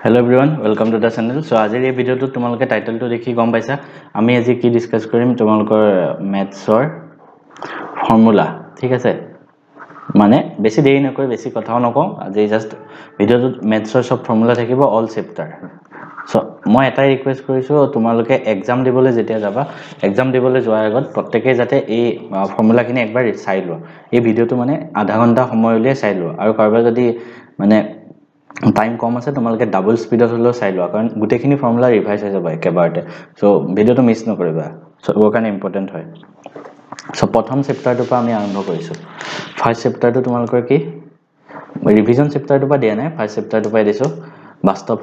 Hello everyone, welcome to the channel. So আজিৰ এই ভিডিওটো তোমালোকে টাইটেলটো দেখি গম পাইছা আমি আজি কি ডিসকাস কৰিম তোমালোকৰ ম্যাথছৰ ফৰ্মুলা ঠিক আছে মানে বেছি দেৰি নকৰি বেছি কথাও নকওঁ আজি জাস্ট ভিডিওটোত ম্যাথছৰ সব ফৰ্মুলা থাকিব অল চেপ্টাৰ সো মই এটা ৰিকুৱেষ্ট কৰিছো তোমালোকে এক্সাম দিবলৈ যেতিয়া যাবা এক্সাম দিবলৈ যোৱাৰ আগত প্ৰত্যেকই যাতে এই ফৰ্মুলাখিনি একবাৰ চাই লোৱা এই ভিডিওটো মানে আধা ঘণ্টা সময় উলিয়াই চাই লোৱা আৰু কাৰোবাৰ যদি মানে টাইম কম আছে তোমালোকে ডাবল স্পিডত হলো চাই লোৱা কাৰণ গুটেখিনি ফৰ্মুলা ৰিভাইজ হৈ যাব একেবাৰতে সো ভিডিওটো মিছ নকৰিবা সো ওৰ কাৰণে ইম্পৰ্টেন্ট হয় সো প্ৰথম চেপ্টাৰটো পৰা আমি আৰম্ভ কৰিছো ফাৰ্স্ট চেপ্টাৰটো তোমালোকৰ কি ৰিভিজন চেপ্টাৰটো পৰা দিয়া নাই ফাৰ্স্ট চেপ্টাৰটো পৰা দিছো বাস্তৱ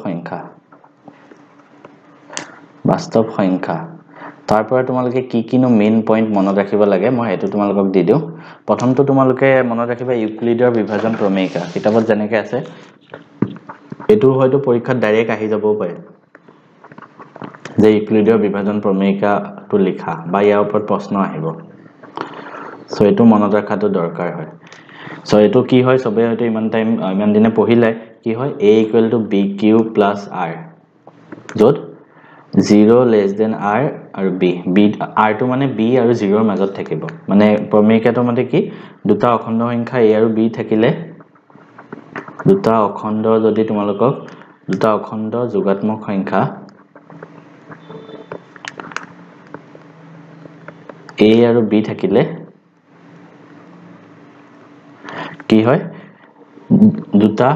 সংখ্যা তাৰ পৰা তোমালোকে কি কিনো মেইন পইণ্ট মনত ৰাখিব লাগে মই হেতু তোমালোকক দি দিও প্ৰথমটো তোমালোকে মনত ৰাখিবা ইউক্লিডৰ বিভাজন প্ৰমেয়িকা কিতাপত যেনেকৈ আছে এটো হয়তো পৰীক্ষাত ডাইৰেক্ট আহি যাবও পাৰে যে ইউক্লিডৰ বিভাজন প্ৰমেয়িকাটো লিখা বা ইয়াৰ ওপৰত প্ৰশ্ন আহিব সো এটো মনত ৰাখাটো দৰকাৰ হয় সো এটো কি হয় সবে হয়তো ইমান দিনে পঢ়িলে কি হয় a = bq + r যত 0 less than r আৰু b r টো মানে b আৰু 0 ৰ মাজত থাকিব মানে প্ৰমেয়িকাটো মানে কি দুটা অখণ্ড সংখ্যা a আৰু b থাকিলে দুটা অখণ্ড যদি তোমালোকক দুটা অখণ্ড যোগাত্মক সংখ্যা a আৰু b থাকিলে কি হয় দুটা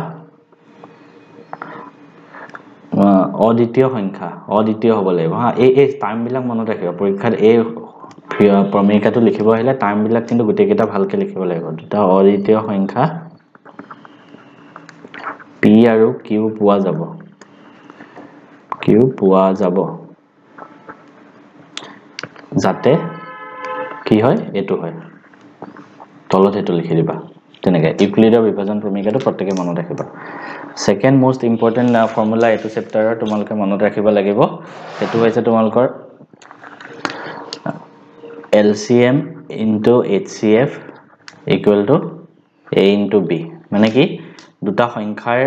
অদ্বিতীয় সংখ্যা অদ্বিতীয় হ'ব লাগিব হা এই টাইম বিলাক মনত ৰাখিবা পৰীক্ষাত এই প্ৰমেয়িকাটো লিখিব আহিলে টাইম বিলাক কিন্তু গুটেকেটা ভালকে লিখিব লাগিব দুটা অদ্বিতীয় সংখ্যা p আৰু q পোৱা যাব যাতে কি হয় এটো হয় তলত হেতু লিখি দিবা তেনেকৈ ইউক্লিডৰ বিভাজন প্ৰমেয়িকাটো প্ৰত্যেককে মনত ৰাখিবা সেকেন্ড মোস্ট ইম্পৰ্টেন্ট ফৰ্মুলা এটো চেপ্টাৰৰ তোমালোকে মনত ৰাখিব লাগিব এটো হৈছে তোমালোকৰ LCM into HCF equal to A into B মানে কি দুটা সংখ্যাৰ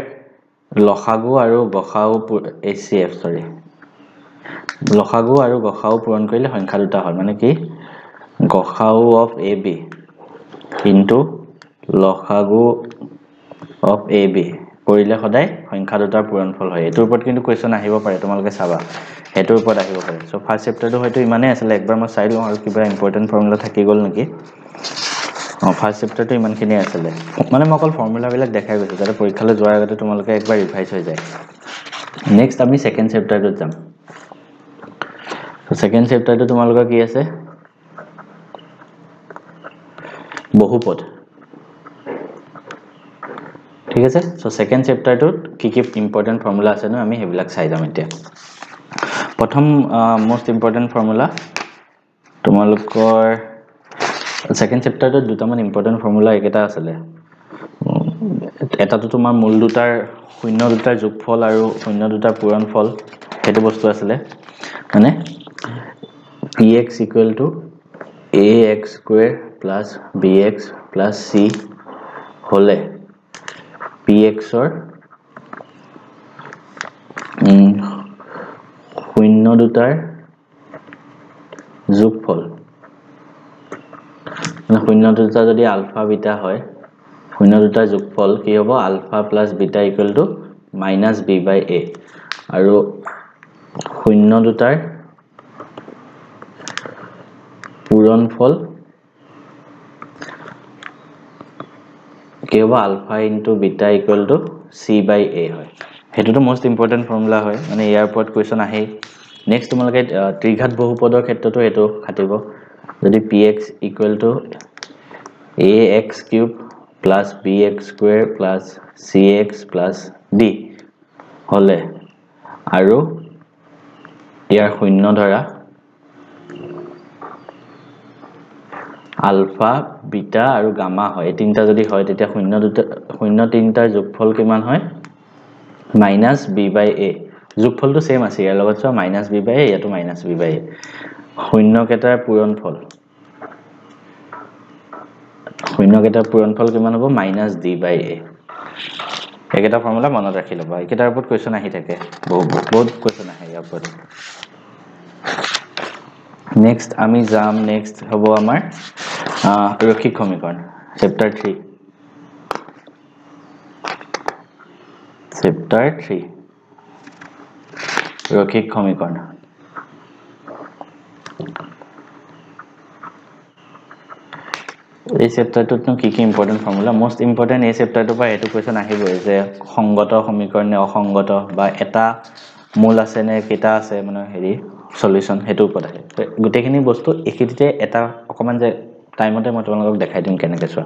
লসাগু আৰু গসাউ HCF সৰি লসাগু আৰু গসাউ পূৰণ কৰিলে সংখ্যা দুটা হয় মানে কি গসাউ of AB into লসাগু of AB কৰিলে সদায় সংখ্যা দুটাৰ পূৰণফল হয় এটোৰ ওপৰত কিন্তু কোৱেশ্চন আহিব পাৰে তোমালোকে চাবা এটোৰ ওপৰত আহিব পাৰে সো ফাৰ্স্ট চেপ্টাৰটো হয়তো ইমানে আছিল একবাৰ মই চাই লওঁ আৰু কিবা ইম্পৰ্টেন্ট ফৰ্মুলা থাকি গল নেকি ফাৰ্স্ট চেপ্টাৰটো ইমানখিনি আছিল মানে মই অকল ফৰ্মুলা বিলাক দেখাই গৈছো যাতে পৰীক্ষালৈ যোৱাৰ আগতে তোমালোকে একবাৰ ৰিভাইজ হৈ যায় নেক্সট আমি সেকেন্ড চেপ্টাৰটোত যাম সো সেকেন্ড চেপ্টাৰটো তোমালোকৰ কি আছে বহুপদ ঠিক আছে সো সেকেন্ড চেপ্টাৰটোত কি ইম্পৰ্টেন্ট ফৰ্মুলা আছে ন আমি হেবিলাক চাই যাম এতিয়া প্ৰথম মোস্ট ইম্পৰ্টেন্ট ফৰ্মুলা তোমালোকৰ সেকেন্ড চেপ্টাৰটোত দুটামান ইম্পৰ্টেন্ট ফৰ্মুলা একেটা আছে এটাটো তোমাৰ মূল দুটাৰ শূন্য দুটাৰ যোগফল আৰু শূন্য দুটাৰ পূৰণফল হেতু বস্তু আছে মানে px = ax² + bx + c হলে px ৰ শূন্য দুটাৰ যোগফল মানে শূন্য দুটা যদি আলফা বিটা হয় শূন্য দুটাৰ যোগফল কি হ'ব আলফা + বিটা = -b/a আৰু শূন্য দুটাৰ পূৰণফল কি হ'ব আলফা * বিটা = c/a হয় হেতুটো মোস্ট ইম্পৰ্টেন্ট ফৰ্মুলা হয় মানে ইয়াৰ ওপৰত কোৱেশ্চন আহে নেক্সট তোমালোকে ত্ৰিঘাত বহুপদৰ ক্ষেত্ৰতো এটো খাটিব যদি px = ax³ + bx² + cx + d হলে আৰু ইয়াৰ শূন্য ধৰা আলফা বিটা আৰু গামা হয় এই তিনটা যদি হয় তেতিয়া শূন্য তিনটাৰ যোগফল কিমান হয় -b/a যোগফলটো সেম আছে ইয়াৰ লগত চোৱা -b/a ইয়াতো -b/a শূন্য কেটাৰ পূৰণফল শূন্য কেটাৰ পূৰণফল কিমান হ'ব -d/a একেটা ফৰ্মুলা মনত ৰাখি ল'বা একেটাৰ ওপৰত কোৱেশ্চন আহি থাকে বহুত কোৱেশ্চন আহে ইয়াৰ ওপৰত নেক্সট আমি যাম নেক্সট হ'ব আমাৰ ৰৈখিক সমীকৰণ চেপ্টাৰ 3 ৰৈখিক সমীকৰণ এই চেপ্টাৰটোতনো কি ইম্পৰ্টেন্ট ফৰ্মুলা মোস্ট ইম্পৰ্টেন্ট এই চেপ্টাৰটোৰ পৰা এটো কোৱেশ্চন আহিবই যে সংগত সমীকৰণ নে অসংগত বা এটা মূল আছে নে কেটা আছে মানে হেৰি সলিউশন হেতু ওপৰত আহে গুটেখিনি বস্তু এখিতে এটা অকমান যে টাইমতে মই তোমালোকক দেখাই দিম কেনেকৈ চোৱা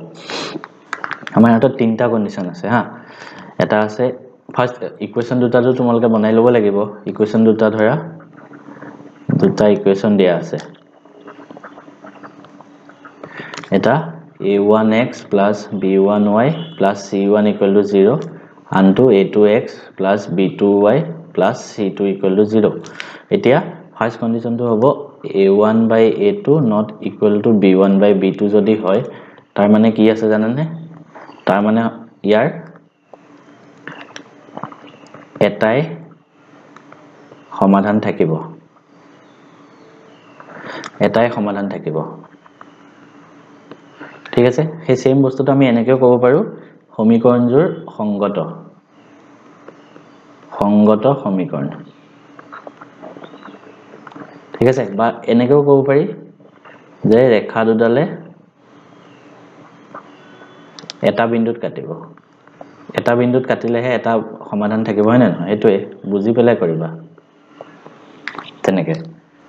আমাৰ হাতত তিনটা কন্ডিশন আছে হা এটা আছে ফাৰ্স্ট ইকুৱেশন দুটাটো তোমালোকে বনাই ল'ব লাগিব ইকুৱেশন দুটা ধৰা দুটা ইকুৱেশন দিয়া আছে এটা a1x plus b1y plus c1 equal to 0 and a2x plus b2y plus c2 equal to 0 এতিয়া ফার্স্ট কন্ডিশন তো হবো a1 by a2 not equal to b1 by b2 যদি হয় তার মানে কি আছে জানেনে তার মানে ইয়ার এটাই সমাধান থাকিব ঠিক আছে সেই সেম বস্তুটো আমি এনেকেও ক'ব পাৰো সমীকৰণজোৰ সংগত সমীকৰণ ঠিক আছে বা এনেকেও ক'ব পাৰি যে ৰেখা দুডালে এটা বিন্দুত কাটিলেহে এটা সমাধান থাকিব হয় না এটোৱে বুজি পেলাই কৰিবা তেনেকে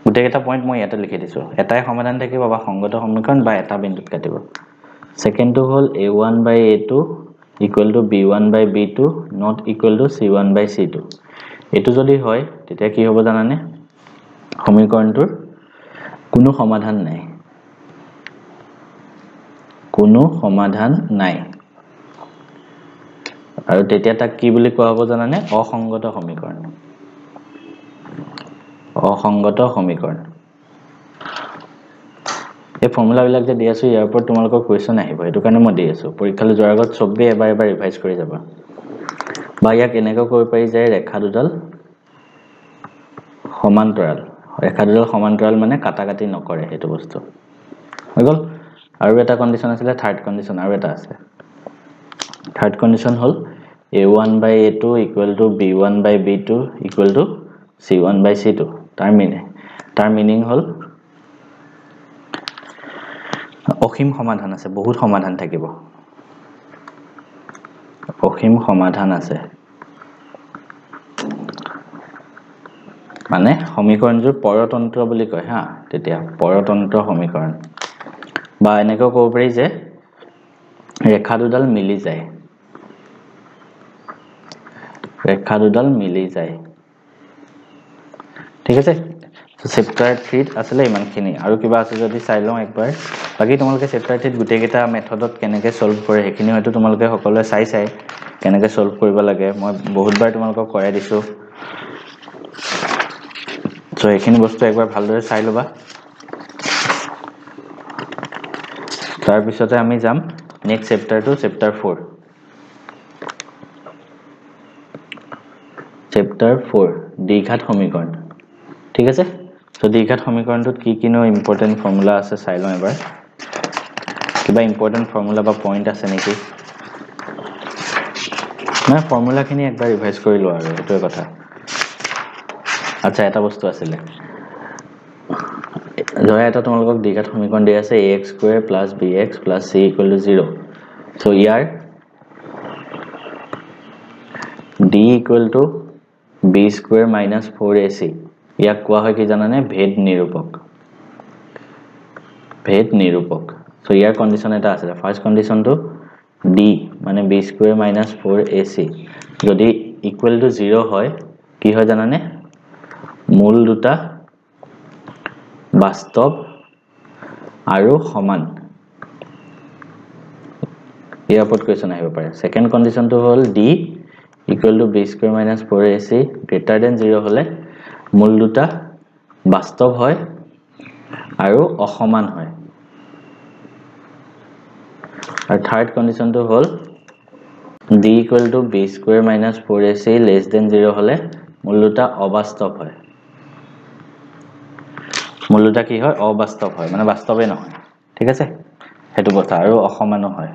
গুটেকেটা পইণ্ট মই ইয়াতে লিখি দিছো এটাই সমাধান থাকিব বা সংগত সমীকৰণ বা এটা বিন্দুত কাটিব second to hall a1 by a2 equal to b1 by b2 not equal to c1 by c2 এটো যদি হয় তেতিয়া কি হ'ব জানানে সমীকৰণটোৰ কোনো সমাধান নাই আৰু তেতিয়া তাক কি বুলি কোৱা হ'ব জানানে অসংগত সমীকৰণ এই ফৰ্মুলা বিলাক যে দি আছো ইয়াৰ ওপৰত তোমালোকৰ কোৱেশ্চন আহিব এটো কাৰণে মই দি আছো পৰীক্ষালৈ যোৱাৰ আগত সবে এবাৰ ৰিভাইজ কৰি যাবা বা ইয়াক এনেকৈ কৰিব পাৰি যে ৰেখা দুডাল সমান্তৰাল মানে কাটাকাটি নকৰে হেতু বস্তু হৈ গল আৰু এটা কন্ডিশন আছিল থাৰ্ড কন্ডিশন আৰু এটা আছে third condition hall a1 by a2 equal to b1 by b2 equal to c1 by c2 তাৰ মিনিং হল অসীম সমাধান আছে বহুত সমাধান থাকিব অসীম সমাধান আছে মানে সমীকৰণজোৰ পৰতন্ত্ৰ বুলি কয় হা তেতিয়া পৰতন্ত্ৰ সমীকৰণ বা এনেকৈ ক'ব পাৰি যে ৰেখা দুডাল মিলি যায় ঠিক আছে চেপ্টাৰ 3 আসলে ইমানখিনি আৰু কিবা আছে যদি চাই লওঁ একবাৰ বাকি তোমালোকে চেপ্টাৰ 3 গুটেকেটা মেথডত কেনেকৈ সলভ কৰে হেখিনি হয়তো তোমালোকে সকলোৱে চাই কেনেকৈ সলভ কৰিব লাগে মই বহুতবাৰ তোমালোকক কৰাই দিছো সো এখিনি বস্তু একবাৰ ভালদৰে চাই লবা তাৰ পিছতে আমি যাম নেক্সট চেপ্টাৰটো চেপ্টাৰ 4 দ্বিঘাত সমীকৰণ ঠিক আছে সো দ্বিঘাত সমীকৰণটোত কিনো ইম্পৰ্টেন্ট ফৰ্মুলা আছে চাই লওঁ এবাৰ কিবা ইম্পৰ্টেন্ট ফৰ্মুলা বা পইণ্ট আছে নেকি না ফৰ্মুলাখিনি একবাৰ ৰিভাইজ কৰি লোৱা আৰু এটোই কথা আচ্ছা এটা বস্তু আছিল ধৰা এটা তোমালোকক দ্বিঘাত সমীকৰণ দিয়া আছে ax square plus bx plus c equal to 0 so year d equal to b square minus 4ac ইয়াক কোৱা হয় কি জানানে ভেদ নিৰূপক so ইয়াৰ কন্ডিশন এটা আছে ফাৰ্স্ট কন্ডিশন to d মানে b square minus 4ac যদি equal to 0 হয় কি হয় জানানে মূল দুটা বাস্তৱ আৰু সমান ইয়াৰ ওপৰত কোৱেশ্চন আহিব পাৰে second condition to hall d equal to b square minus 4ac greater than 0 হলে মূল দুটা বাস্তৱ হয় আৰু অসমান হয় আৰু third condition to hall d equal to b square minus 4ac less than 0 হলে মূল দুটা অবাস্তৱ হয় মূল দুটা কি হয় অবাস্তৱ হয় মানে বাস্তৱে নহয় ঠিক আছে হেতু কথা আৰু অসমান হয়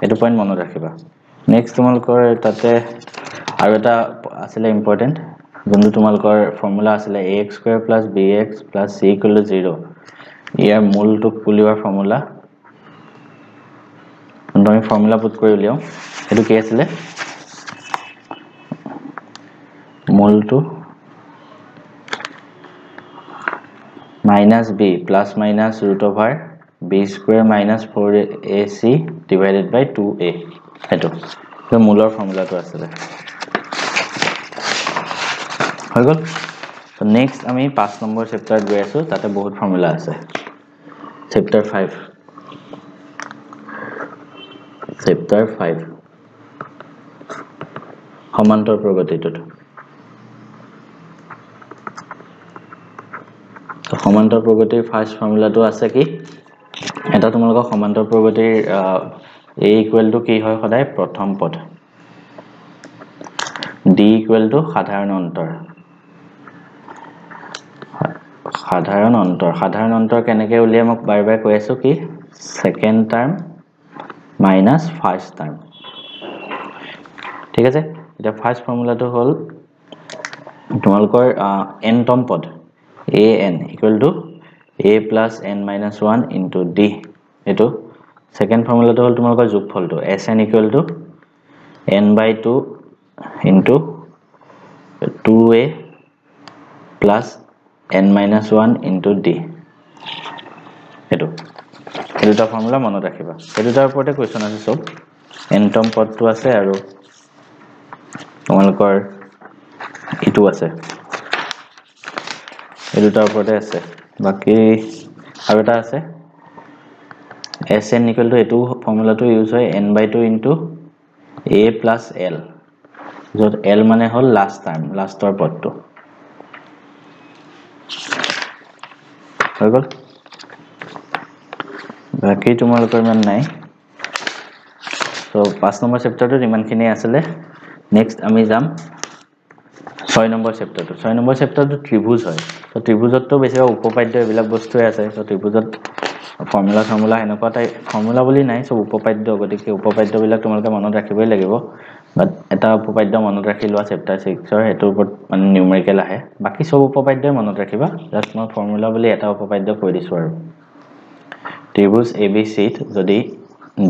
এটো পইণ্ট মনত ৰাখিবা নেক্সট তোমালকৰ তাতে আৰু এটা আছিল ইম্পৰ্টেন্ট যোনটো তোমালকৰ ফৰ্মুলা আছিল ax square plus bx plus c equal to 0 ইয়াৰ মূলটো পুলিওৱাৰ ফৰ্মুলা আমি ফৰ্মুলা পুট কৰি উলিয়াও এটো কি আছিল মূলটো minus b plus minus root over b square minus 4ac divided by 2a এটো তো মূলৰ ফৰ্মুলাটো আছিল হৈ গল তো নেক্সট আমি 5 নম্বৰ চেপ্টাৰত গৈ আছো তাতে বহুত ফৰ্মুলা আছে চেপ্টাৰ 5 সমান্তৰ প্ৰগতিটো সমান্তৰ প্ৰগতিৰ ফাৰ্স্ট ফৰ্মুলাটো আছে কি এটা তোমালোকৰ সমান্তৰ প্ৰগতিৰ a ইকুৱেল টু কি হয় সদায় প্ৰথম পদ d ইকুৱেল টু সাধাৰণ অন্তৰ কেনেকৈ উলিয়াম মোক বাৰ বাৰ কৈ আছো কি second term minus first term ঠিক আছে এটা ফাৰ্স্ট ফৰ্মুলাটো হল তোমালোকৰ n তম পদ an equal to a plus n minus 1 into d এটো সেকেন্ড ফৰ্মুলাটো হল তোমালোকৰ যোগফলটো sn equal to n by 2 into 2a plus n minus 1 into d এটো দুটা ফৰ্মুলা মনত ৰাখিবা এই দুটাৰ ওপৰতে কোৱেশ্চন আছে সব n তম পদটো আছে আৰু তোমালোকৰ ইটো আছে এই দুটাৰ ওপৰতে আছে বাকি আৰু এটা আছে sn equal to এটো ফৰ্মুলাটো ইউজ হয় n by 2 into a plus l যত l মানে হল লাস্ট টার্ম লাস্টৰ পদটো হৈ গল বাকি তোমালোকৰ ইমান নাই তো 5 নম্বৰ চেপ্টাৰটো ইমানখিনি আছিল নেক্সট আমি যাম 6 নম্বৰ চেপ্টাৰটো 6 নম্বৰ চেপ্টাৰটো ত্ৰিভুজ হয় তো ত্ৰিভুজতটো বেছিভাগ উপপাদ্য এবিলাক বস্তুই আছে তো ত্ৰিভুজত ফৰ্মুলা এনেকুৱা টাই ফৰ্মুলা বুলি নাই সব উপপাদ্য গতিকে উপপাদ্যবিলাক তোমালোকে মনত ৰাখিবই লাগিব বাট এটা উপপাদ্য মনত ৰাখি লোৱা চেপ্টাৰ 6 ৰ হেতুৰ ওপৰত মানে নিউমেৰিকেল আহে বাকি সব উপপাদ্যই মনত ৰাখিবা জাস্ট মই ফৰ্মুলা বুলি এটা উপপাদ্য কৈ দিছো আৰু ত্ৰিভুজ ABC ত যদি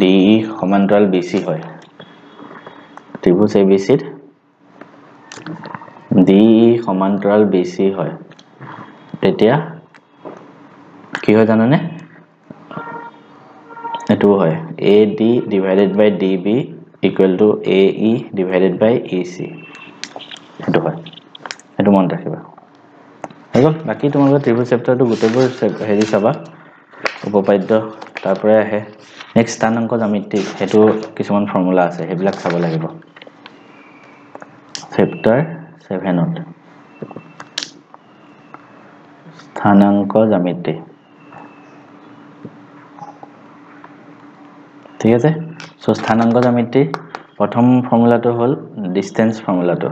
DE সমান্তৰাল BC হয় ত্ৰিভুজ ABC ত DE সমান্তৰাল BC হয় তেতিয়া কি হয় জানানে এটো হয় AD divided by DB equal to AE divided by EC এটো হয় এটো মনত ৰাখিবা হল বাকি তোমালোকৰ ত্ৰিভুজ চেপ্টাৰটো গোটেইবোৰ হেৰি চাবা উপপাদ্য তাৰ পৰা আহে নেক্সট স্থানাংক জ্যামিতি হেতু কিছুমান ফৰ্মুলা আছে হেবিলাক চাব লাগিব চেপ্টাৰ 7 ত স্থানাংক জ্যামিতি ঠিক আছে সো স্থানাংক জ্যামিতি প্ৰথম ফৰ্মুলাটো হল ডিসটেন্স ফৰ্মুলাটো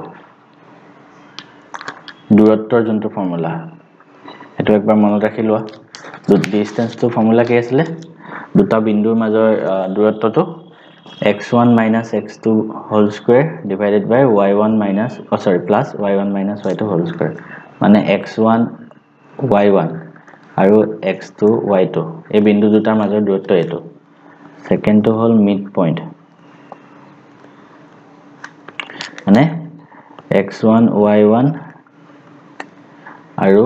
দূৰত্বৰ যোনটো ফৰ্মুলা এটো একবাৰ মনত ৰাখি লোৱা ডিসটেন্সটো ফৰ্মুলা কি আছিল দুটা বিন্দুৰ মাজৰ দূৰত্বটো x1 - x2 whole square divided by y1 plus y1 - y2 whole square মানে x1 y1 আৰু x2 y2 এই বিন্দু দুটাৰ মাজৰ দূৰত্ব এটো second to hall mid point মানে x1 y1 আৰু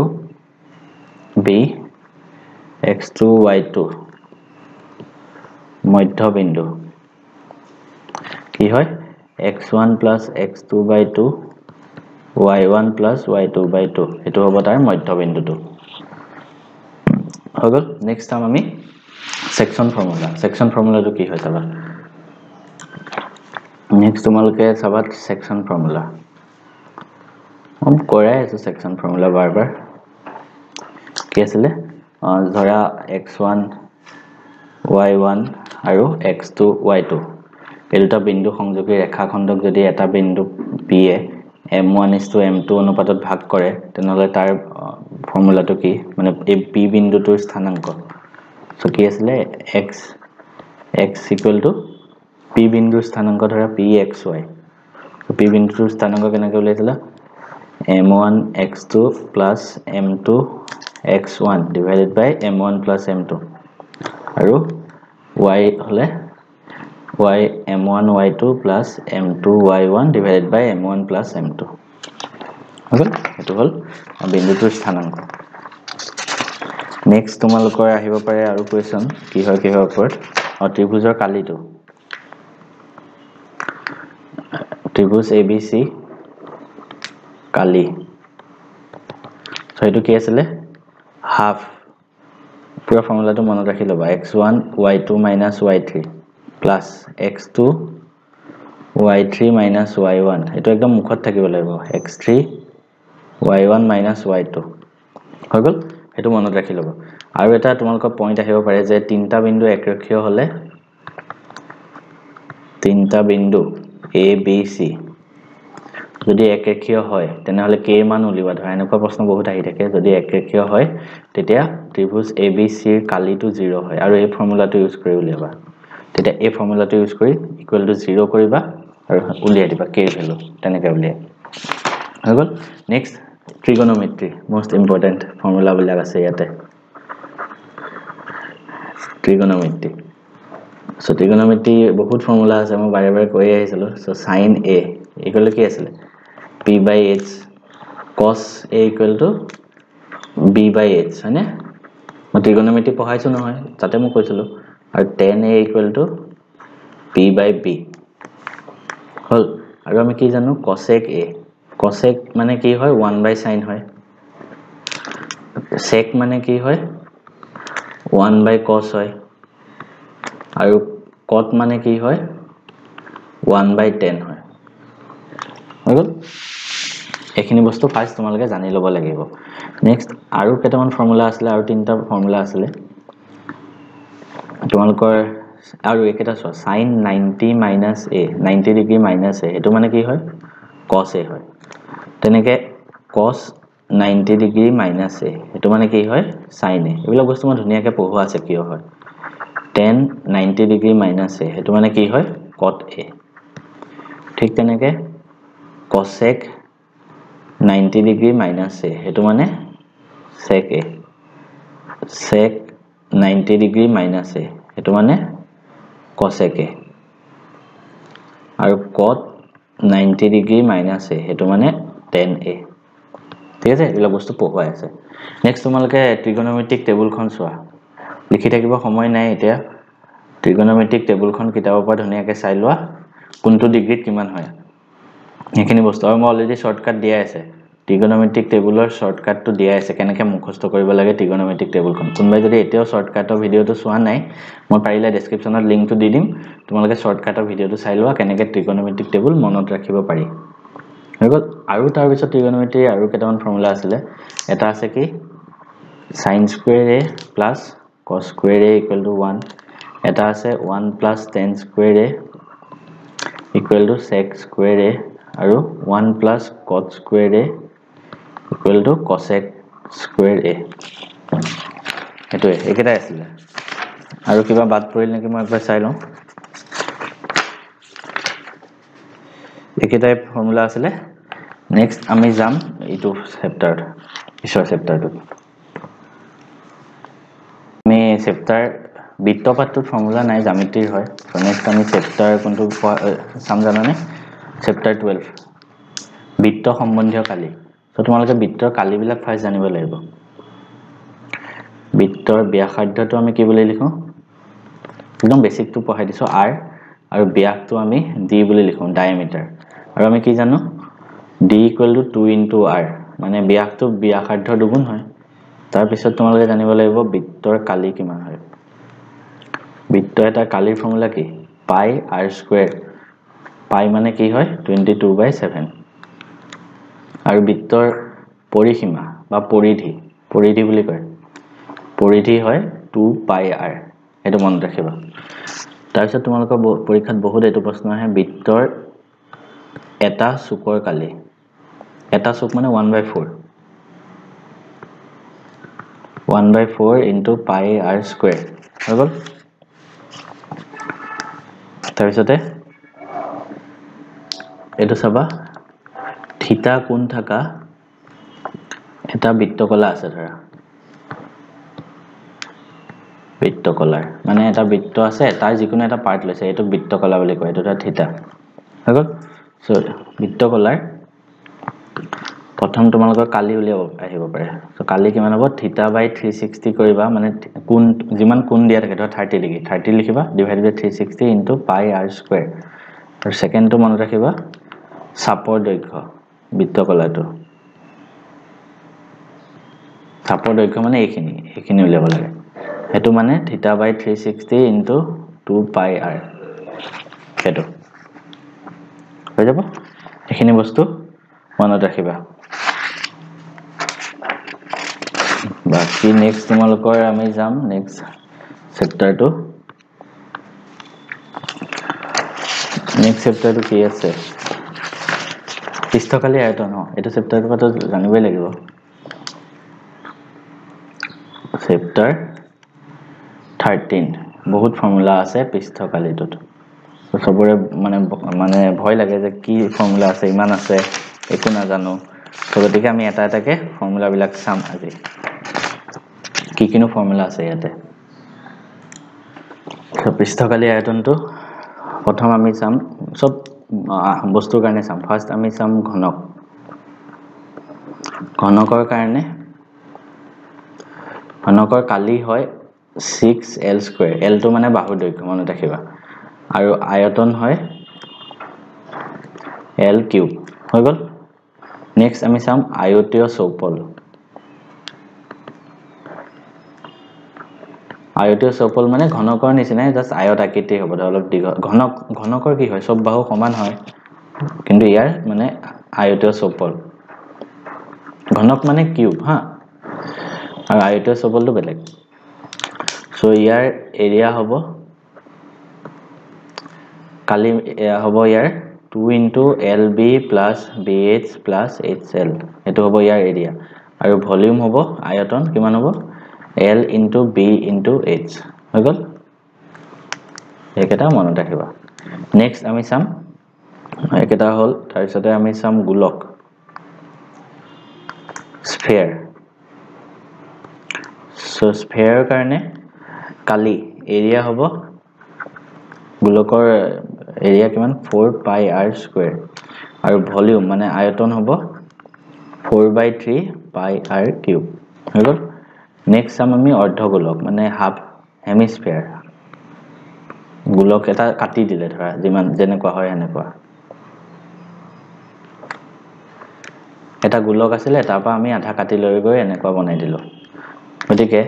b x2 y2 মধ্যবিন্দু কি হয় x1 plus x2 by 2 y1 plus y2 by 2 এটো হ'ব তাৰ মধ্যবিন্দুটো হৈ গল নেক্সট টাইম আমি সেকশন ফৰ্মুলাটো কি হয় চাবা নেক্সট তোমালোকে চাবা সেকশন ফৰ্মুলা কৰাই আছে সেকশন ফৰ্মুলা বাৰবাৰ কি আছিল ধৰা x1 y1 আৰু x2 y2 এই দুটা বিন্দু সংযোগী ৰেখাখণ্ডক যদি এটা বিন্দু p এ m1:m2 অনুপাতত ভাগ কৰে তেনহলে তাৰ ফৰ্মুলাটো কি মানে এই p বিন্দুটোৰ স্থানাংক সো কি আছিল x p বিন্দুৰ স্থানাংক ধৰা pxy p বিন্দুটোৰ স্থানাংক কেনেকৈ উলাইছিল m1 x2 plus m2 x1 divided by m1 plus m2 আৰু y হলে y m1 y2 plus m2 y1 divided by m1 plus m2 হল এটো হল বিন্দুটোৰ স্থানাংক নেক্সট তোমালোকৰ আহিব পাৰে আৰু কোৱেশ্চন কি হয় ওপৰত ত্ৰিভুজৰ কালিটো ত্ৰিভুজ ABC কালি সো এটো কি আছিল হাফ পুৰা ফৰ্মুলাটো মনত ৰাখি লবা x1 y2 y3 plus x2 y3 y1 এটো একদম মুখত থাকিব লাগিব x3 y1 y2 হৈ গল এটো মনত ৰাখি লবা আৰু এটা তোমালোকৰ পইণ্ট আহিব পাৰে যে তিনটা বিন্দু একৰেখীয় হলে তিনটা বিন্দু A B C যদি একৰেখীয় হয় তেনহলে k মান উলিবা ধৰা এনেকুৱা প্ৰশ্ন বহুত আহি থাকে যদি একৰেখীয় হয় তেতিয়া ত্ৰিভুজ ABC ৰ কালিটো 0 হয় আৰু এই ফৰ্মুলাটো ইউজ কৰি উলিয়াবা তেতিয়া এই ফৰ্মুলাটো ইউজ কৰি ইকুৱেল টু 0 কৰিবা আৰু উলিয়াই দিবা k ভ্যালু তেনেকৈ উলিয়াই হৈ গল নেক্সট ট্ৰিগোনোমেট্ৰি মোস্ট ইম্পৰ্টেন্ট ফৰ্মুলা বিলাক আছে ইয়াতে ট্ৰিগোনোমেট্ৰি সো ট্ৰিগোনোমেট্ৰি বহুত ফৰ্মুলা আছে মই বাৰে বাৰে কৈ আহিছিলো সো sin a ইকুৱেল কি আছিল p/h cos a equal to b/h হয়নে মই ট্ৰিগোনোমেট্ৰি পঢ়াইছো নহয় তাতে মই কৈছিলো আৰু tan a equal to p/b হল আৰু আমি কি জানো cosec a cosec মানে কি হয় 1/sin হয় sec মানে কি হয় 1/cos হয় আৰু cot মানে কি হয় 1/tan হয় হৈ গল এখিনি বস্তু ফাৰ্স্ট তোমালকে জানি লব লাগিব নেক্সট আৰু কেটামান ফৰ্মুলা আছিল আৰু তিনটা ফৰ্মুলা আছিল তোমালকৰ আৰু একেটা sin 90 - a 90 ডিগ্ৰী - a এটো মানে কি হয় cos a হয় তেনেকে cos 90 ডিগ্ৰী - a এটো মানে কি হয় sin a এবিলা বস্তু মই ধুনিয়াকে পঢ়োৱা আছে কিয় হয় tan 90 ডিগ্ৰী - a এটো মানে কি হয় cot a ঠিক তেনেকে cosec 90 ডিগ্ৰী - a এটো মানে sec a sec 90 degree - a এটো মানে cosec a আৰু cot 90 ডিগ্ৰী - a এটো মানে tan a ঠিক আছে এবিলা বস্তু পঢ়োৱা আছে নেক্সট তোমালকে ট্ৰিগোনোমেট্ৰিক টেবুলখন চোৱা লিখি থাকিব সময় নাই এতিয়া ট্ৰিগোনোমেট্ৰিক টেবুলখন কিতাবৰ পৰা ধুনিয়াকে চাই লোৱা কোনটো ডিগ্ৰীত কিমান হয় এখিনি বস্তু আৰু মই অলৰেডি শৰ্টকাট দিয়া আছে ট্ৰিগোনোমেট্ৰিক টেবুলৰ শৰ্টকাটটো দিয়া আছে কেনেকৈ মুখস্থ কৰিব লাগে ট্ৰিগোনোমেট্ৰিক টেবুলখন কোনবাই যদি এতিয়াও শৰ্টকাটৰ ভিডিওটো চোৱা নাই মই পাৰিলে ডেসক্ৰিপচনত লিংকটো দি দিম তোমালোকে শৰ্টকাটৰ ভিডিওটো চাই লোৱা কেনেকৈ ট্ৰিগোনোমেট্ৰিক টেবুল মনত ৰাখিব পাৰি হৈ গল আৰু তাৰ পিছত ট্ৰিগোনোমেট্ৰি আৰু কেটামান ফৰ্মুলা আছিল এটা আছে কি sin square a plus cos square a equal to 1 এটা আছে 1 plus tan square a equal to sec square a আৰু 1 plus cot square a equal to cosec square a এটো একেটাই আছিল আৰু কিবা বাদ পৰিল নেকি মই একবাৰ চাই লওঁ একেটাই ফৰ্মুলা আছিল নেক্সট আমি যাম ইটো চেপ্টাৰ পিছৰ চেপ্টাৰটো আমি চেপ্টাৰ বৃত্তপাতটোৰ ফৰ্মুলা নাই জ্যামিতিৰ হয় সো নেক্সট আমি চেপ্টাৰ কোনটো সাম জানানে চেপ্টাৰ 12 বৃত্ত সম্বন্ধীয় কালি সো তোমালোকে বৃত্তৰ কালি বিলাক ফাৰ্স্ট জানিব লাগিব বৃত্তৰ ব্যাসাৰ্ধটো আমি কি বুলি লিখো একদম বেসিকটো পঢ়াই দিছো r আৰু ব্যাসটো আমি d বুলি লিখো ডায়ামিটাৰ আৰু আমি কি জানো d = 2 * r মানে ব্যাসটো ব্যাসাৰ্ধৰ দুগুণ হয় তাৰ পিছত তোমালোকে জানিব লাগিব বৃত্তৰ কালি কিমান হয় বৃত্ত এটা কালিৰ ফৰ্মুলা কি পাই r² পাই মানে কি হয় 22/7 আৰু বৃত্তৰ পৰিসীমা বা পৰিধি বুলি কয় পৰিধি হয় 2 পাই r এটো মনত ৰাখিবা তাৰপিছত তোমালোকৰ পৰীক্ষাত বহুত এইটো প্ৰশ্ন আহে বৃত্তৰ এটা চুকৰ কালি এটা চুক মানে 1/4 1/4 into pi r square হৈ গ'ল তাৰপিছতে এইটো চাবা থিতা কোণ থাকা এটা বৃত্তকলা আছে ধৰা বৃত্তকলাৰ মানে এটা বৃত্ত আছে তাৰ যিকোনো এটা পাৰ্ট লৈছে এইটো বৃত্তকলা বুলি কয় এইটো থিতা হৈ গ'ল সো বৃত্তকলাৰ প্ৰথম তোমালোকৰ কালি উলিয়াব আহিব পাৰে সো কালি কিমান হ'ব θ/360 কৰিবা মানে কোণ যিমান কোণ দিয়া থাকে ধৰা 30 ডিগ্ৰী 30 লিখিবা ডিভাইডেড বাই 360 ইনটু পাই r স্কয়াৰ আৰু সেকেন্ডটো মনত ৰাখিবা চাপৰ দৈৰ্ঘ্য বৃত্তকলাটো চাপৰ দৈৰ্ঘ্য মানে এইখিনি উলিয়াব লাগে হেতু মানে θ/360 ইনটু 2 পাই r হেতু হৈ যাব এইখিনি বস্তু মনত ৰাখিবা বাকি নেক্সট তোমালোকৰ আমি যাম নেক্সট চেপ্টাৰটো কি আছে পৃষ্ঠকালি আয়তন এইটো চেপ্টাৰটো কথা জানিবই লাগিব চেপ্টাৰ 13 বহুত ফৰ্মুলা আছে পৃষ্ঠকালিটোত সবৰে মানে ভয় লাগে যে কি ফৰ্মুলা আছে ইমান আছে একো না জানো তো গতিকে আমি এটা এটাকে ফৰ্মুলা বিলাক চাম আজি কি কিনো ফৰ্মুলা আছে ইয়াতে তো পৃষ্ঠকালি আয়তনটো প্ৰথম আমি চাম সব বস্তুৰ কাৰণে চাম ফাৰ্স্ট আমি চাম ঘনকৰ কাৰণে ঘনকৰ কালি হয় 6l স্কয়াৰ l টো মানে বাহুৰ দৈৰ্ঘ্য মনত ৰাখিবা আৰু আয়তন হয় l কিউব হৈ গল নেক্সট আমি চাম আয়তীয় চৌপল মানে ঘনকৰ নিচিনা জাস্ট আয়ত আকৃতি হ'ব অলপ দীঘল ঘনকৰ কি হয় সব বাহু সমান হয় কিন্তু ইয়াৰ মানে আয়তীয় চৌপল ঘনক মানে কিউব হা আৰু আয়তীয় চৌপলটো বেলেগ সো ইয়াৰ এৰিয়া হ'ব কালি হ'ব ইয়াৰ 2 into lb plus bh plus hL এটো হ'ব ইয়াৰ এৰিয়া আৰু ভলিউম হ'ব আয়তন কিমান হ'ব l into b into h হৈ গল একেটা মনত ৰাখিবা নেক্সট আমি চাম একেটা হল তাৰপিছতে আমি চাম গোলক স্ফিয়াৰ সো স্ফিয়াৰ কাৰণে কালি এৰিয়া হ'ব গোলকৰ এৰিয়া কিমান 4 পাই r স্কয়াৰ আৰু ভলিউম মানে আয়তন হ'ব 4/3 পাই r কিউব হৈ গল নেক্সট চাম আমি অৰ্ধগোলক মানে হাফ হেমিস্ফিয়াৰ গোলক এটা কাটি দিলে ধৰা যিমান যেনেকুৱা হয় এনেকুৱা এটা গোলক আছিল তাৰপা আমি আধা কাটি লৈ গৈ এনেকুৱা বনাই দিলো গতিকে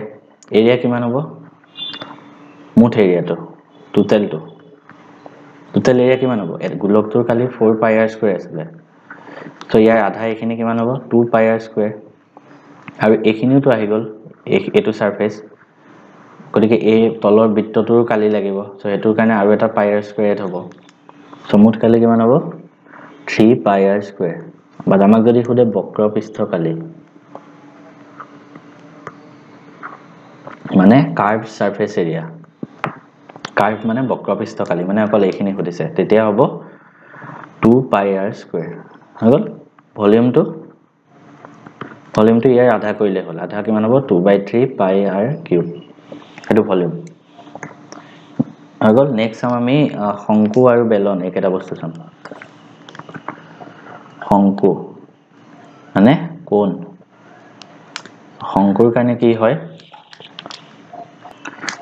এৰিয়া কিমান হ'ব মুঠ এৰিয়াটো টোটাল এৰিয়া কিমান হ'ব গোলকটোৰ কালি 4 পাই r স্কয়াৰ আছিল তো ইয়াৰ আধা এখিনি কিমান হ'ব 2 পাই r স্কয়াৰ আৰু এখিনিওটো আহি গল এটো সাৰফেস গতিকে এই তলৰ বৃত্তটোৰ কালি লাগিব সো হেতুৰ কাৰণে আৰু এটা পাই r স্কয়াৰ এড হ'ব সো মুঠ কালি কিমান হ'ব 3 পাই r স্কয়াৰ বা আমাক যদি খুদে বক্ৰ পৃষ্ঠকালি মানে কাৰ্ভ সাৰফেস এৰিয়া কাৰ্ভ মানে বক্ৰ পৃষ্ঠকালি মানে অকল এইখিনি খুদিছে তেতিয়া হ'ব 2 পাই r স্কয়াৰ হৈ গল ভলিউমটো ইয়াৰ আধা কৰিলে হ'ল আধা কিমান হ'ব 2/3 পাই r কিউব এটো ভলিউম হৈ গল নেক্সট চাম আমি শংকু আৰু বেলন একেটা বস্তু চাম শংকু মানে কোণ শংকুৰ কাৰণে কি হয়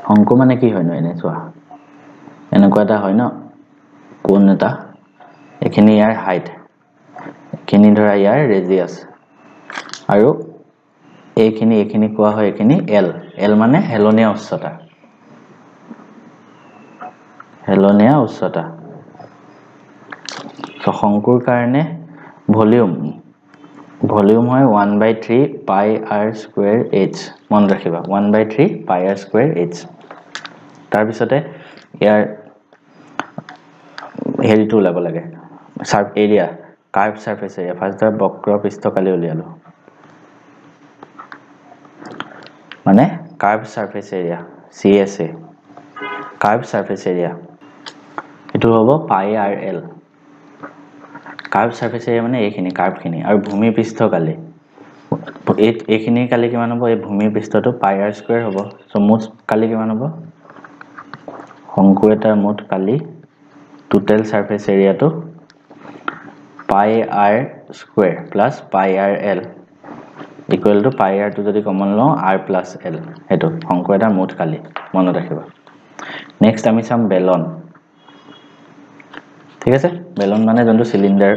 শংকু মানে কি হয় ন এনে চোৱা এনেকুৱা এটা হয় ন কোণ এটা এখিনি ইয়াৰ হাইট এখিনি ধৰা ইয়াৰ ৰেডিয়াস আৰু এইখিনি কোৱা হয় এখিনি l মানে হেলনীয়া উচ্চতা সো শংকুৰ কাৰণে ভলিউম হয় 1/3 পাই r স্কয়াৰ h মন ৰাখিবা 1/3 পাই r স্কয়াৰ h তাৰ পিছতে ইয়াৰ হেৰিটো ওলাব লাগে surf area curve surface area first বক্ৰ পৃষ্ঠকালি উলিয়ালো মানে curve surface area CSA curve surface area এটো হ'ব পাই RL কাৰ্ভ সাৰফেস এৰিয়া মানে এইখিনি কাৰ্ভখিনি আৰু ভূমি পৃষ্ঠকালি এইখিনি কালি কিমান হ'ব এই ভূমি পৃষ্ঠটো পাই R স্কয়াৰ হ'ব সো মুঠ কালি কিমান হ'ব শংকু এটাৰ মুঠ কালি টোটাল সাৰফেস এৰিয়াটো পাই R স্কয়াৰ প্লাস পাই RL ইকুয়াল টু পাই R টো যদি কমন লও R প্লাস L হেতু শংকু এটাৰ মুঠ কালি মনত ৰাখিবা নেক্সট আমি চাম বেলন ঠিক আছে বেলন মানে যোনটো সিলিন্ডাৰ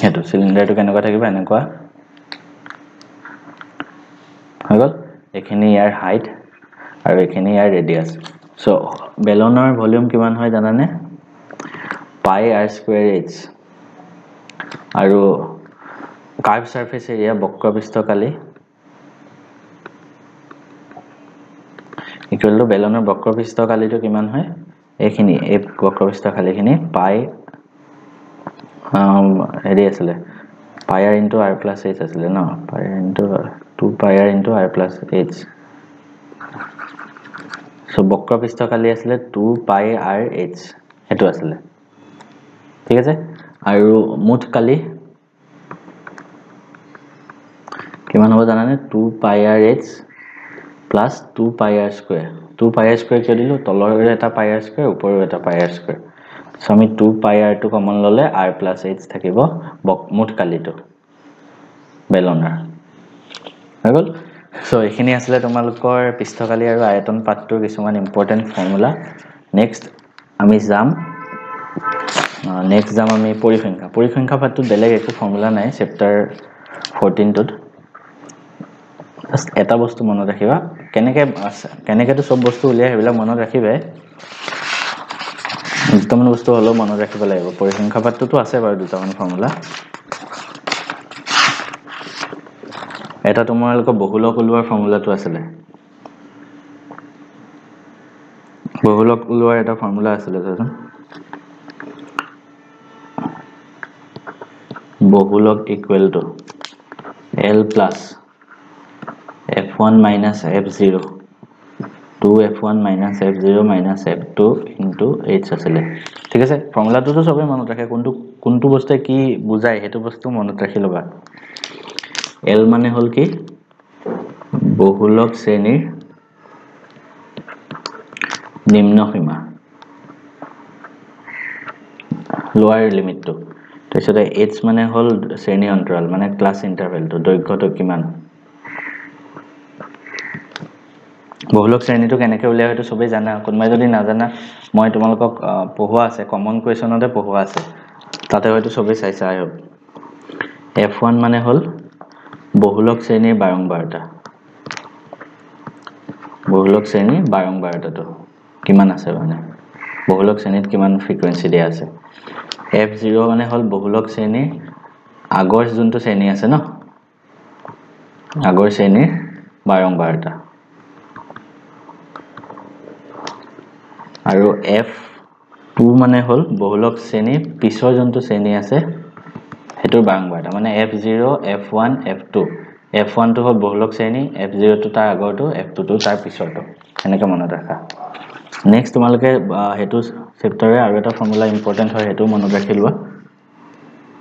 হেতু সিলিন্ডাৰটো কেনেকুৱা থাকিব এনেকুৱা হগল এখিনি ইয়াৰ হাইট আৰু এখিনি ইয়াৰ ৰেডিয়াস সো বেলনৰ ভলিউম কিমান হয় জানানে পাই R স্কয়াৰ h আৰু কাৰ্ভ সাৰফেস এৰিয়া বক্ৰ পৃষ্ঠকালি ইকুয়াল টু বেলনৰ বক্ৰ পৃষ্ঠকালিটো কিমান হয় এইখিনি এই বক্ৰ পৃষ্ঠকালিখিনি পাই হেৰি আছিল পাই R * R + h আছিল ন পাই R * 2 পাই R * R + h সো বক্ৰ পৃষ্ঠকালি আছিল 2 পাই R h হেতু আছিল ঠিক আছে আৰু মুঠ কালি কিমান হ'ব জানানে 2 পাই R h plus 2 pi R square 2 pi R square কে দিলো তলৰ এটা pi R square ওপৰৰ এটা pi R square সো আমি 2 pi R টো কমন ললে R plus h থাকিব মুঠ কালিটো বেলনৰ হগল সো এখিনি আছিল তোমালোকৰ পৃষ্ঠকালি আৰু আয়তন পাঠটোৰ কিছুমান ইম্পৰ্টেন্ট ফৰ্মুলা নেক্সট আমি যাম আমি পৰিসংখ্যা পাঠটো বেলেগ একো ফৰ্মুলা নাই চেপ্টাৰ 14 টোত এটা বস্তু মনত ৰাখিবা কেনেকেটো সব বস্তু উলিয়াই হেবিলাক মনত ৰাখিবে দুটামান বস্তু হলো মনত ৰাখিব লাগিব পৰিসংখ্যা পাঠটোতো আছে বাৰু দুটামান ফৰ্মুলা এটা তোমালোকৰ বহুলক ওলোৱাৰ ফৰ্মুলাটো আছিলে বহুলক ওলোৱাৰ এটা ফৰ্মুলা আছিলে চাচোন বহুলক equal to L plus F1 minus F0 2F1 minus F0 minus F2 into H আছিলে ঠিক আছে ফৰ্মুলাটো সবে মনত ৰাখে কোনটো বস্তুৱে কি বুজায় হেতু বস্তু মনত ৰাখি লবা L মানে হল কি বহুলক শ্ৰেণীৰ নিম্ন সীমা লোৱাৰ লিমিটটো তাৰপিছতে H মানে হল শ্ৰেণী অন্তৰাল মানে ক্লাছ ইন্টাৰভেলটো দৈৰ্ঘ্যটো কিমান বহুলক শ্ৰেণীটো কেনেকৈ উলিয়ায় হয়তো সবে জানা কোনবাই যদি নাজানা মই তোমালোকক পঢ়োৱা আছে কমন কোৱেশ্যনতে পঢ়োৱা আছে তাতে হয়তো সবে চাইছা আই হোপ F1 মানে হল বহুলক শ্ৰেণীৰ বাৰংবাৰতা বহুলক শ্ৰেণীৰ বাৰংবাৰতাটো কিমান আছে মানে বহুলক শ্ৰেণীত কিমান ফ্ৰিকোয়েন্সি দিয়া আছে F0 মানে হল বহুলক শ্ৰেণীৰ আগৰ যোনটো শ্ৰেণী আছে ন আগৰ শ্ৰেণীৰ বাৰংবাৰতা আৰু F2 মানে হল বহুলক শ্ৰেণীৰ পিছৰ যোনটো শ্ৰেণী আছে হেতুৰ বাৰংবাৰতা মানে F0 F1 F2 F1 টো হল বহুলক শ্ৰেণী F0 টো তাৰ আগৰটো F2 টো তাৰ পিছৰটো এনেকৈ মনত ৰাখা নেক্সট তোমালোকে হেতু চেপ্টাৰে আৰু এটা ফৰ্মুলা ইম্পৰ্টেন্ট হয় হেতু মনত ৰাখিলবা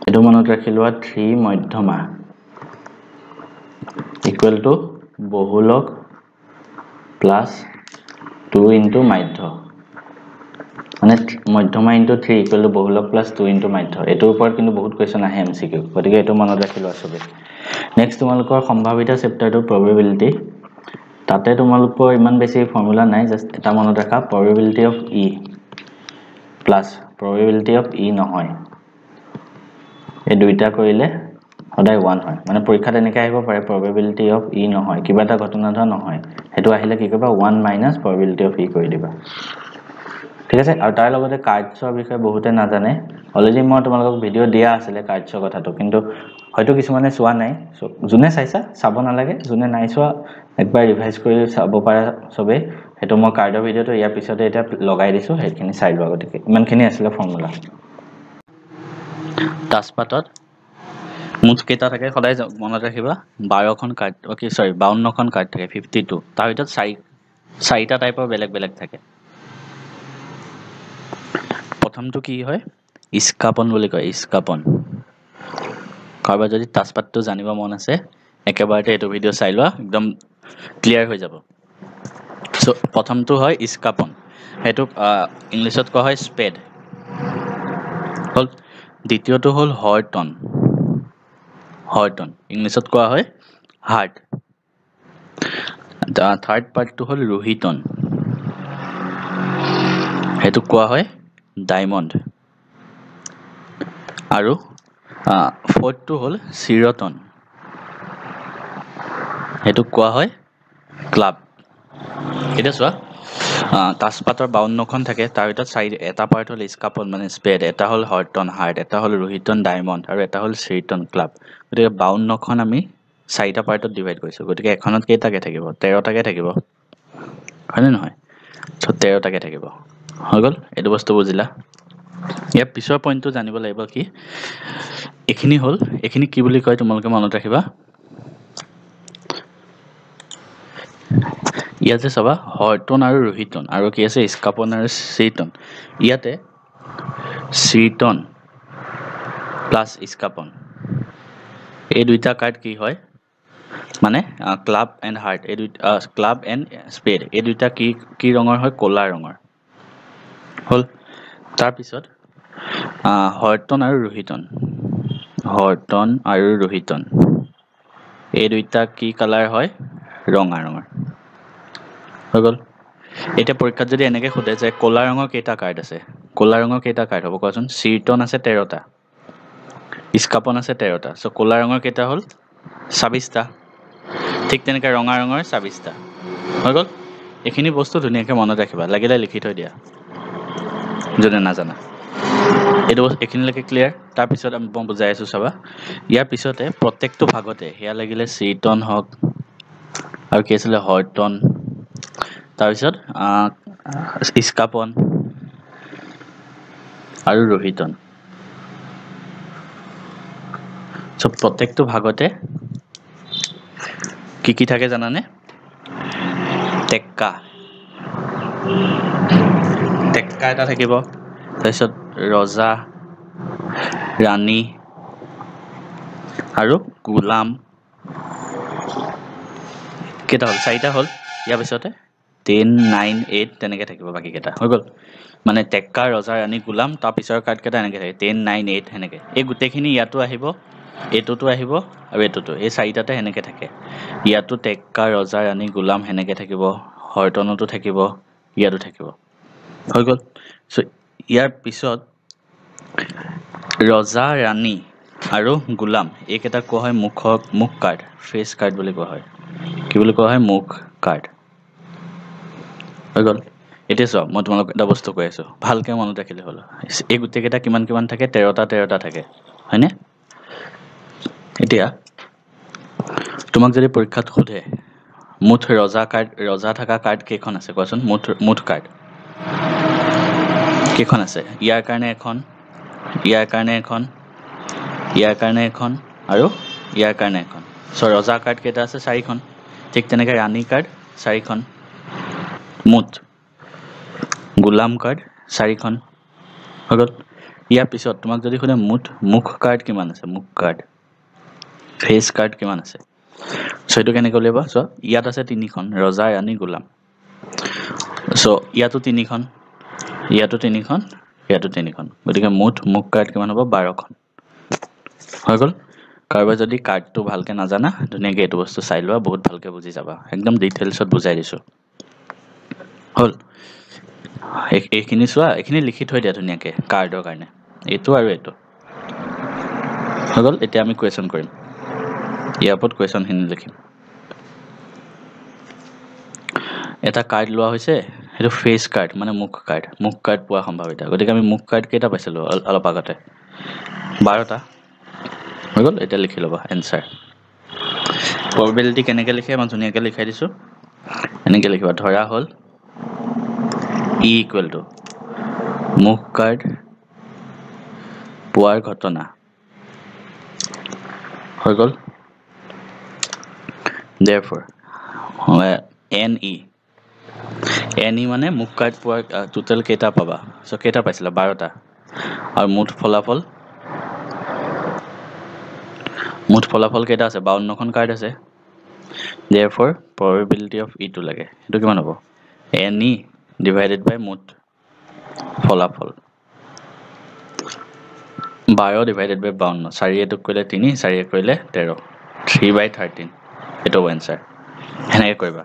এটো মনত ৰাখিলবা 3 মধ্যমা ইকুৱেল টু বহুলক প্লাস 2 ইনটু মাধ্য মানে মধ্যমা ইনটু 3 ইকুৱেল টু বহুলক প্লাস 2 ইনটু মাধ্য এটোৰ ওপৰত কিন্তু বহুত কোৱেশ্চন আহে MCQ গতিকে এটো মনত ৰাখিলবা সবে নেক্সট তোমালোকৰ সম্ভাৱিতা চেপ্টাৰটো প্ৰবাবিলিটি তাতে তোমালোকৰ ইমান বেছি ফৰ্মুলা নাই জাস্ট এটা মনত ৰাখা probability of E plus probability of E নহয় এই দুইটা কৰিলে সদায় 1 হয় মানে পৰীক্ষাত এনেকৈ আহিব পাৰে probability of E নহয় কিবা এটা ঘটনা ধৰ নহয় হেতু আহিলে কি কৰিবা 1 minus probability of E কৰি দিবা ঠিক আছে আৰু তাৰ লগতে কাৰ্যৰ বিষয়ে বহুতে নাজানে অলৰেডি মই তোমালোকক ভিডিও দিয়া আছিল কাৰ্যৰ কথাটো কিন্তু হয়তো কিছুমানে চোৱা নাই যোনে চাইছা চাব নালাগে যোনে নাই চোৱা একবাৰ ৰিভাইজ কৰি চাব পাৰা সবে হেতু মই কাৰ্ডৰ ভিডিওটো ইয়াৰ পিছতে এটা লগাই দিছো হেখিনি চাই লোৱা গতিকে ইমানখিনি আছিল ফৰ্মুলা তাসপাতত মুঠ কেইটা থাকে সদায় মনত ৰাখিবা 12খন কাৰ্ড ওকে সৰি 52খন কাৰ্ড থাকে 52 তাৰ ভিতৰত চাৰিটা টাইপৰ বেলেগ বেলেগ থাকে প্ৰথমটো কি হয় ইস্কাপন বুলি কয় ইস্কাপন কাৰোবাৰ যদি তাসপাতটো জানিব মন আছে একেবাৰতে এইটো ভিডিও চাই লোৱা একদম ক্লিয়াৰ হৈ যাব সো প্ৰথমটো হয় ইস্কাপন হেতু ইংলিছত কোৱা হয় স্পেড হল দ্বিতীয়টো হল হৰ্টন ইংলিছত কোৱা হয় হাৰ্ট থাৰ্ড পাৰ্টটো হল ৰোহিতন হেতু কোৱা হয় ডায়মণ্ড আৰু ফৰ্থটো হল চিৰটন হেতু কোৱা হয় ক্লাব এটা চোৱা তাসপাতৰ 52খন থাকে তাৰ ভিতৰত এটা পাৰ্ট হল ইস্কাপন মানে স্পেড এটা হল হৰ্টন হাৰ্ট এটা হল ৰোহিতন ডায়মণ্ড আৰু এটা হল চিৰটন ক্লাব গতিকে 52খন আমি চাৰিটা পাৰ্টত ডিভাইড কৰিছো গতিকে এখনত কেইটাকে থাকিব 13টাকে থাকিব হয়নে নহয় সো 13টাকে থাকিব হৈ গল এটো বস্তু বুজিলা ইয়াৰ পিছৰ পইণ্টটো জানিব লাগিব কি এখিনি কি বুলি কয় তোমালোকে মনত ৰাখিবা ইয়াতে সবা হৰ্টন আৰু ৰোহিতন আৰু কি আছে ইস্কাপন আৰু চিৰটন ইয়াতে চিৰটন প্লাস ইস্কাপন এই দুইটা কাৰ্ড কি হয় মানে ক্লাব এন্ড হাৰ্ট এই দুইটা ক্লাব এন্ড স্পেড এই দুইটা কি ৰঙৰ হয় কলা ৰঙৰ হল তাৰ পিছত হৰ্টন আৰু ৰোহিতন এই দুইটা কি কালাৰ হয় ৰঙা ৰঙৰ হৈ গল এটা পৰীক্ষাত যদি এনেকে খুদে যে কলা ৰঙৰ কেইটা কাৰ্ড আছে কলা ৰঙৰ কেইটা কাৰ্ড হ'ব কোৱাচোন চিৰটন আছে 13টা ইস্কাপন আছে 13টা সো কলা ৰঙৰ কেইটা হল 26টা ঠিক তেনেকৈ ৰঙা ৰঙৰ 26টা হৈ গল এখিনি বস্তু ধুনিয়াকৈ মনত ৰাখিবা লাগিলে লিখি থৈ দিয়া যদি নাজানা এটো এখিনিলৈকে ক্লিয়াৰ তাৰ পিছত আমি বুজাই আছো চাবা ইয়াৰ পিছতে প্ৰত্যেকটো ভাগতে হেয়া লাগিলে চিৰটন হক আৰু কি আছিল হৰ্টন তাৰ পিছত ইস্কাপন আৰু ৰোহিতন সব প্ৰত্যেকটো ভাগতে কি থাকে জানানে টেক্কা এটা থাকিব তাৰপিছত ৰজা ৰাণী আৰু গোলাম কেইটা হল চাৰিটা হল ইয়াৰ পিছতে 10 9 8 তেনেকে থাকিব বাকি কেইটা হৈ গল মানে টেক্কা ৰজা ৰাণী গোলাম তাৰ পিছৰ কাৰ্ড কেইটা এনেকে থাকে 10 9 8 হেনেকে এই গুটেখিনি ইয়াতো আহিব এটোটো আহিব আৰু এটোটো এই চাৰিটাতে হেনেকে থাকে ইয়াতো টেক্কা ৰজা ৰাণী গোলাম হেনেকে থাকিব হৰ্টনতো থাকিব ইয়াতো থাকিব হৈ গল সো ইয়াৰ পিছত ৰজা ৰাণী আৰু গোলাম এইকেইটা কোৱা হয় মুখ কাৰ্ড ফেস কাৰ্ড বুলি কোৱা হয় কি বুলি কোৱা হয় মুখ কাৰ্ড হৈ গল এতিয়া চোৱা মই তোমালোক এটা বস্তু কৈ আছো ভালকে মনত ৰাখিলে হল এই গুটেকেইটা কিমান থাকে 13টা থাকে হয়নে এতিয়া তোমাক যদি পৰীক্ষাত সোধে মুঠ ৰজা থাকা কাৰ্ড কেইখন আছে কোৱাচোন মুঠ কাৰ্ড কেইখন আছে ইয়াৰ কাৰণে এখন ইয়াৰ কাৰণে এখন ইয়াৰ কাৰণে এখন আৰু ইয়াৰ কাৰণে এখন সো ৰজা কাৰ্ড কেইটা আছে 4খন ঠিক তেনেকৈ ৰাণী কাৰ্ড 4খন মুঠ গোলাম কাৰ্ড 4খন হৈ গল ইয়াৰ পিছত তোমাক যদি খুনে মুখ কাৰ্ড কিমান আছে মুখ কাৰ্ড ফেস কাৰ্ড কিমান আছে সো এটো কেনেকৈ উলিয়াবা সো ইয়াত আছে 3খন ৰজা ৰাণী গোলাম সো ইয়াতো 3খন ইয়াতো 3খন ইয়াতো 3খন গতিকে মুখ কাৰ্ড কিমান হ'ব 12খন হৈ গল কাৰোবাৰ যদি কাৰ্ডটো ভালকে নাজানা ধুনিয়াকৈ এটো বস্তু চাই লোৱা বহুত ভালকে বুজি যাবা একদম ডিটেইলছত বুজাই দিছো হল এইখিনি চোৱা এইখিনি লিখি থৈ দিয়া ধুনিয়াকৈ কাৰ্ডৰ কাৰণে এটো আৰু এটো হৈ গল এতিয়া আমি কোৱেশ্চন কৰিম ইয়াৰ ওপৰত কোৱেশ্চন হিনি লিখিম এটা কাৰ্ড লোৱা হৈছে হেতু ফেস কাৰ্ড মানে মুখ কাৰ্ড পোৱা সম্ভাৱিতা গতিকে আমি মুখ কাৰ্ড কেইটা পাইছিলো অলপ আগতে 12টা হৈ গল এটা লিখি লবা এনসাৰ প্ৰবাবিলিটি কেনেকৈ লিখে মই ধুনিয়াকৈ লিখাই দিছো এনেকৈ লিখিবা ধৰা হল ই ইকুৱেল টু মুখ কাৰ্ড পোৱাৰ ঘটনা হৈ গ'ল therefore NE মানে মুখ কাৰ্ড পোৱাৰ টোটেল কেইটা পাবা সো কেইটা পাইছিলা 12টা আৰু মুঠ ফলাফল কেইটা আছে 52খন কাৰ্ড আছে therefore probability of E টো লাগে এটো কিমান হ'ব NE divided by মুঠ ফলাফল 12 divided by 52 4 এটোক কৰিলে 3 4 কৰিলে 13 3/13 এটো আনসাৰ হেনেকে কৰিবা